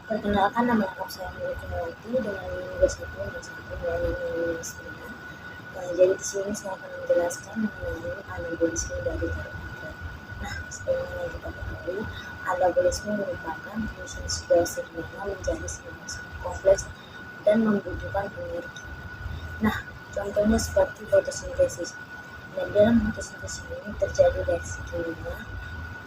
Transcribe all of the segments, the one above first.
Perkenalkan, nama lengkap saya Nurul Kumawati dengan NIM 21 jadi di sini saya akan menjelaskan mengenai anabolisme dari karbohidrat. Nah, sebagaimana kita ketahui, anabolisme merupakan fungsi sebuah sederhana menjadi semakin kompleks dan membutuhkan energi. Nah, contohnya seperti fotosintesis. Dan dalam fotosintesis ini terjadi reaksi kimia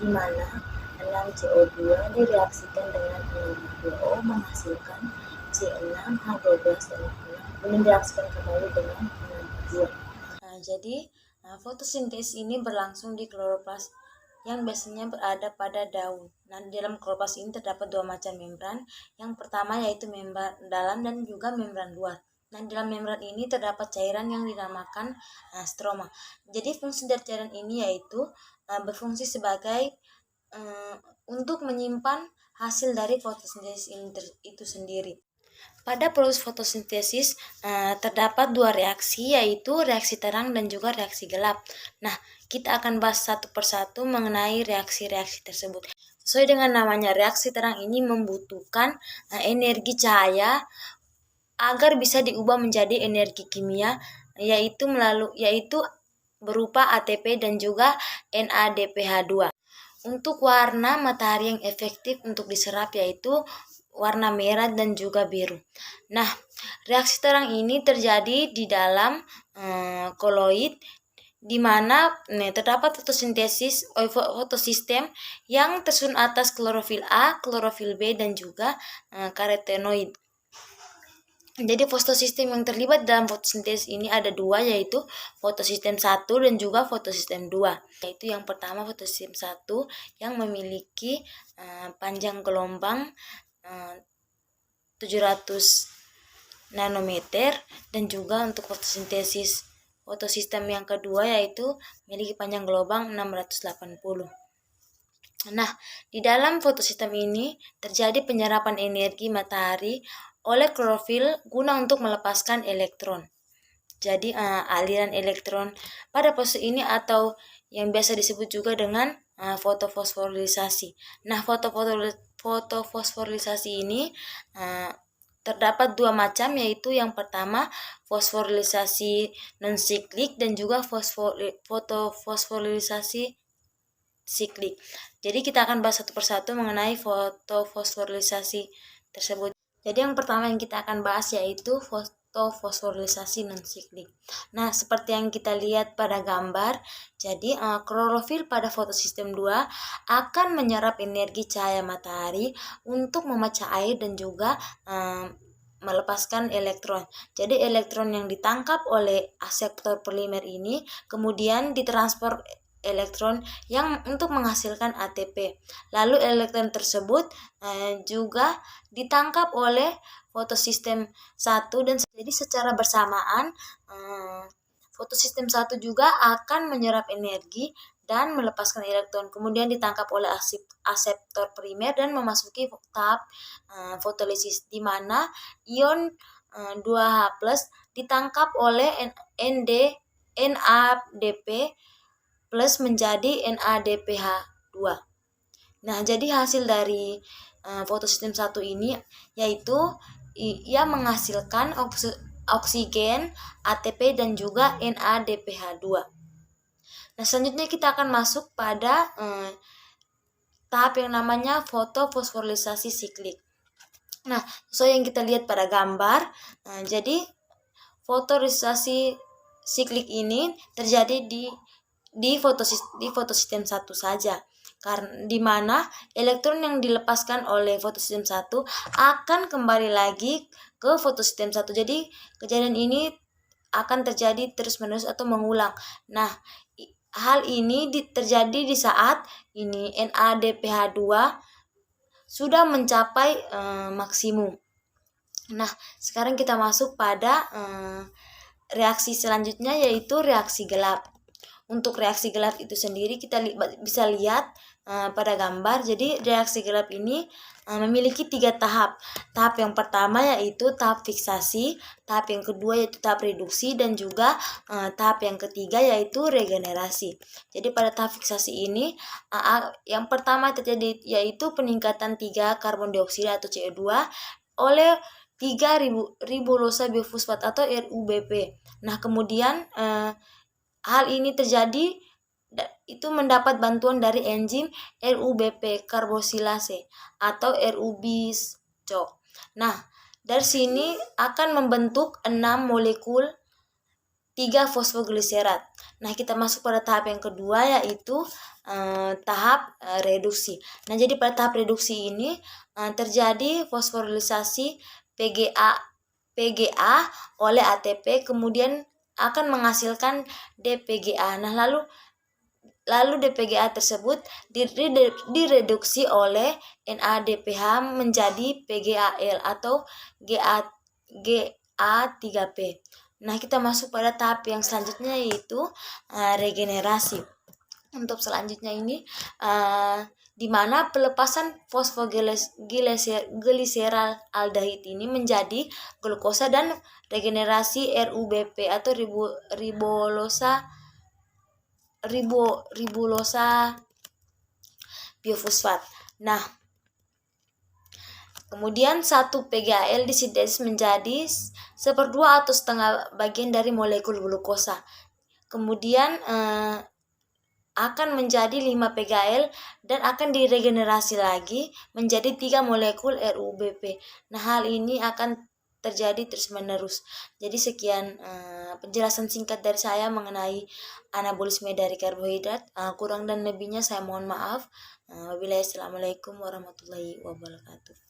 di mana 6CO2 direaksikan dengan 6H2O menghasilkan C6H12 dan 6, kemudian direaksikan kembali dengan 6H2. Jadi fotosintesis ini berlangsung di kloroplas yang biasanya berada pada daun. Nah, di dalam kloroplas ini terdapat dua macam membran. Yang pertama yaitu membran dalam dan juga membran luar. Nah, di dalam membran ini terdapat cairan yang dinamakan stroma. Jadi fungsi dari cairan ini yaitu berfungsi sebagai untuk menyimpan hasil dari fotosintesis itu sendiri. Pada proses fotosintesis terdapat dua reaksi, yaitu reaksi terang dan juga reaksi gelap. Nah, kita akan bahas satu persatu mengenai reaksi-reaksi tersebut. Sesuai dengan namanya, reaksi terang ini membutuhkan energi cahaya agar bisa diubah menjadi energi kimia, yaitu berupa ATP dan juga NADPH2. Untuk warna matahari yang efektif untuk diserap yaitu warna merah dan juga biru. Nah, reaksi terang ini terjadi di dalam koloid di mana terdapat fotosistem yang tersusun atas klorofil A, klorofil B dan juga karotenoid. Jadi fotosistem yang terlibat dalam fotosintesis ini ada dua, yaitu fotosistem 1 dan juga fotosistem 2. Yaitu yang pertama fotosistem 1 yang memiliki panjang gelombang 700 nanometer dan juga untuk fotosistem yang kedua yaitu memiliki panjang gelombang 680. Nah, di dalam fotosistem ini terjadi penyerapan energi matahari oleh klorofil guna untuk melepaskan elektron. Jadi aliran elektron pada proses ini atau yang biasa disebut juga dengan fotofosforilisasi. Nah, fotofosforilisasi ini terdapat dua macam, yaitu yang pertama fosforilisasi non-siklik dan juga fotofosforilisasi siklik. Jadi kita akan bahas satu persatu mengenai fotofosforilisasi tersebut. Jadi yang pertama yang kita akan bahas yaitu fotofosforilisasi non-siklik. Nah, seperti yang kita lihat pada gambar, jadi klorofil pada fotosistem 2 akan menyerap energi cahaya matahari untuk memecah air dan juga melepaskan elektron. Jadi elektron yang ditangkap oleh aseptor polimer ini kemudian ditransfer elektron yang untuk menghasilkan ATP. Lalu elektron tersebut juga ditangkap oleh fotosistem 1 dan jadi secara bersamaan fotosistem 1 juga akan menyerap energi dan melepaskan elektron, kemudian ditangkap oleh aseptor primer dan memasuki tahap fotolisis di mana ion 2H+ ditangkap oleh NADP plus menjadi NADPH2. Nah, jadi hasil dari fotosistem 1 ini yaitu ia menghasilkan oksigen, ATP dan juga NADPH2. Nah, selanjutnya kita akan masuk pada tahap yang namanya fotofosforilisasi siklik. Nah, sesuai yang kita lihat pada gambar, jadi fosforilisasi siklik ini terjadi di fotosistem 1 saja, karena di mana elektron yang dilepaskan oleh fotosistem 1 akan kembali lagi ke fotosistem 1. Jadi kejadian ini akan terjadi terus-menerus atau mengulang. Nah, hal ini terjadi di saat ini NADPH2 sudah mencapai maksimum. Nah, sekarang kita masuk pada reaksi selanjutnya yaitu reaksi gelap. Untuk reaksi gelap itu sendiri kita bisa lihat pada gambar. Jadi reaksi gelap ini memiliki 3 tahap. Tahap yang pertama yaitu tahap fiksasi, tahap yang kedua yaitu tahap reduksi, dan juga tahap yang ketiga yaitu regenerasi. Jadi pada tahap fiksasi ini yang pertama terjadi yaitu peningkatan 3 karbon dioksida atau CO2 oleh 3 ribosa biofosfat atau RUBP. Nah, kemudian hal ini terjadi itu mendapat bantuan dari enzim RUBP karbosilase atau RUBISCO. Nah, dari sini akan membentuk 6 molekul 3 fosfogliserat. Nah, kita masuk pada tahap yang kedua yaitu tahap reduksi. Nah, jadi pada tahap reduksi ini terjadi fosforilisasi PGA oleh ATP, kemudian akan menghasilkan DPGA. Nah, lalu DPGA tersebut direduksi oleh NADPH menjadi PGAL atau GA3P. Nah, kita masuk pada tahap yang selanjutnya yaitu regenerasi. Untuk selanjutnya ini di mana pelepasan fosfogliseral aldehid ini menjadi glukosa dan regenerasi RUBP atau ribulosa biofosfat. Nah, kemudian 1 PGAL disintesis menjadi 1/2 atau setengah bagian dari molekul glukosa. Kemudian akan menjadi 5 PGAL dan akan diregenerasi lagi menjadi 3 molekul RUBP. Nah, hal ini akan terjadi terus-menerus. Jadi sekian penjelasan singkat dari saya mengenai anabolisme dari karbohidrat. Kurang dan lebihnya saya mohon maaf. Wabillahi assalamualaikum warahmatullahi wabarakatuh.